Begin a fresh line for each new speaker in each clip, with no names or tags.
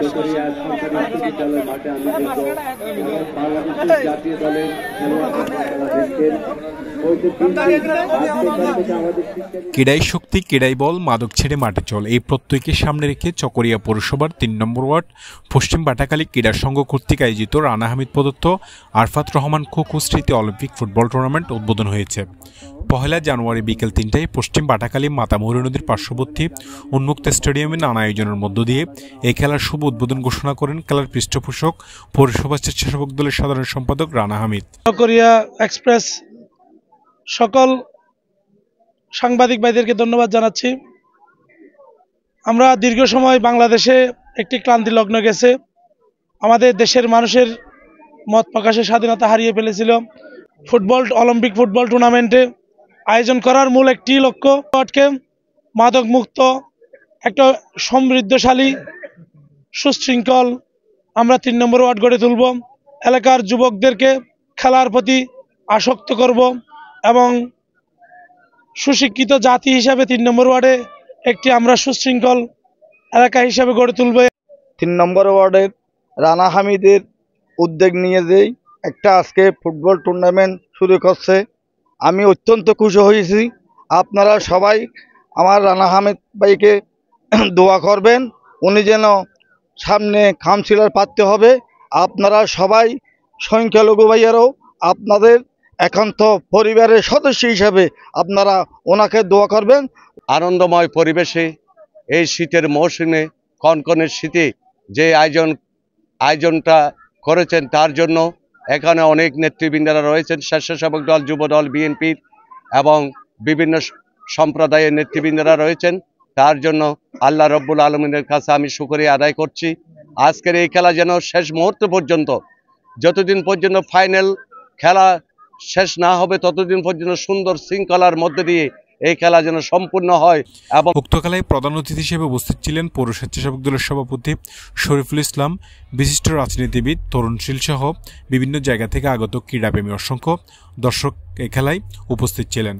চকরিয়া সরকারি বিদ্যালয় মাঠে আমি বাংলাদেশ জাতীয় দলের খেলোয়াড়রা দেখছেন।
ক্রীড়াই শক্তি, ক্রীড়াই বল, মাদক ছেড়ে মাঠে চল, এই প্রত্যয়কে সামনে রেখে চকরিয়া পৌরসভার ৩ নম্বর ওয়ার্ড পশ্চিম বাটাখালী ক্রীড়া সংঘ কর্তৃক আয়োজিত রানা হামিদ প্রদত্ত আরফাত রহমান খোখো স্মৃতি অলিম্পিক ফুটবল টুর্নামেন্ট উদ্বোধন হয়েছে। ১ জানুয়ারি বিকেল ৩টায় পশ্চিম বাটাখালী মাতামুহুরী নদীর পার্শ্ববর্তী উন্মুক্ত স্টেডিয়ামে নানা আয়োজনের মধ্য দিয়ে এই খেলার শুভ উদ্বোধন ঘোষণা করেন খেলার পৃষ্ঠপোষক পৌরসভা স্বেচ্ছাসেবক দলের সাধারণ সম্পাদক রানা হামিদ।
চকরিয়া এক্সপ্রেস সকল সাংবাদিক ভাইদেরকে ধন্যবাদ জানাচ্ছি। আমরা দীর্ঘ সময় বাংলাদেশে একটি ক্লান্তি লগ্ন গেছে, আমাদের দেশের মানুষের মত প্রকাশের স্বাধীনতা হারিয়ে ফেলেছিল। অলিম্পিক ফুটবল টুর্নামেন্টে আয়োজন করার মূল একটি লক্ষ্য ওয়ার্ডকে মাদক মুক্ত একটা সমৃদ্ধশালী সুশৃঙ্খল আমরা ৩ নম্বর ওয়ার্ড গড়ে তুলব। এলাকার যুবকদেরকে খেলার প্রতি আসক্ত করব এবং সুশিক্ষিত জাতি হিসাবে ৩ নম্বর ওয়ার্ডে একটি আমরা সুশৃঙ্খল এলাকা হিসাবে গড়ে তুলব।
৩ নম্বর ওয়ার্ডের রানা হামিদের উদ্যোগ নিয়ে যেই একটা আজকে ফুটবল টুর্নামেন্ট শুরু করছে, আমি অত্যন্ত খুশি হয়েছি। আপনারা সবাই আমার রানা হামিদ ভাইকে দোয়া করবেন, উনি যেন সামনে কাউন্সিলর পাতে হবে। আপনারা সবাই সংখ্যালঘু ভাইয়ারাও আপনাদের একান্ত পরিবারের সদস্য হিসাবে আপনারা ওনাকে দোয়া করবেন।
আনন্দময় পরিবেশে এই শীতের মৌসুমে কনকনের শীতে যে আয়োজনটা করেছেন তার জন্য এখানে অনেক নেতৃবৃন্দরা রয়েছেন, স্বেচ্ছাসেবক দল, যুব দল, বিএনপির এবং বিভিন্ন সম্প্রদায়ের নেতৃবৃন্দরা রয়েছেন। তার জন্য আল্লাহ রব্বুল আলমিনের কাছে আমি শুকরিয়া আদায় করছি। আজকের এই খেলা যেন শেষ মুহূর্ত পর্যন্ত, যতদিন পর্যন্ত ফাইনাল খেলা শেষ না হবে ততদিন পর্যন্ত সুন্দর শৃঙ্খলার মধ্যে দিয়ে এই খেলা যেন সম্পূর্ণ হয়। এবং
উক্ত খেলায় প্রধান অতিথি হিসেবে উপস্থিত ছিলেন পৌর স্বেচ্ছাসেবক দলের সভাপতি শরীফুল ইসলাম, বিশিষ্ট রাজনীতিবিদ, তরুণশীল সহ বিভিন্ন জায়গা থেকে আগত ক্রীড়াপ্রেমী অসংখ্য দর্শক এই খেলায় উপস্থিত ছিলেন।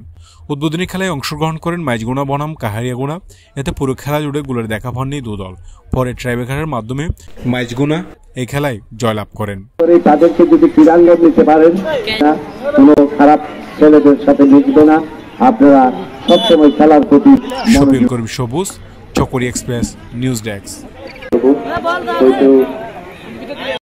উদ্বোধনী খেলায় অংশগ্রহণ করেন মাইজগুনা বনাম কাহারিয়াগুনা। এতে পুরো খেলা জুড়ে গোলের দেখা পাননি দু দল। পরে ট্রাইব্রেকারের মাধ্যমে মাইজগুনা এই খেলায় জয়লাভ করেন।
তাদেরকে যদি ক্রীড়াঙ্গন নিতে পারেন, কোনো খারাপ ছেলেদের সাথে মিশবে না। আপনারা সবসময় খেলার প্রতি
শফিউল করিম সবুজ, চকরিয়া এক্সপ্রেস নিউজ ডেস্ক।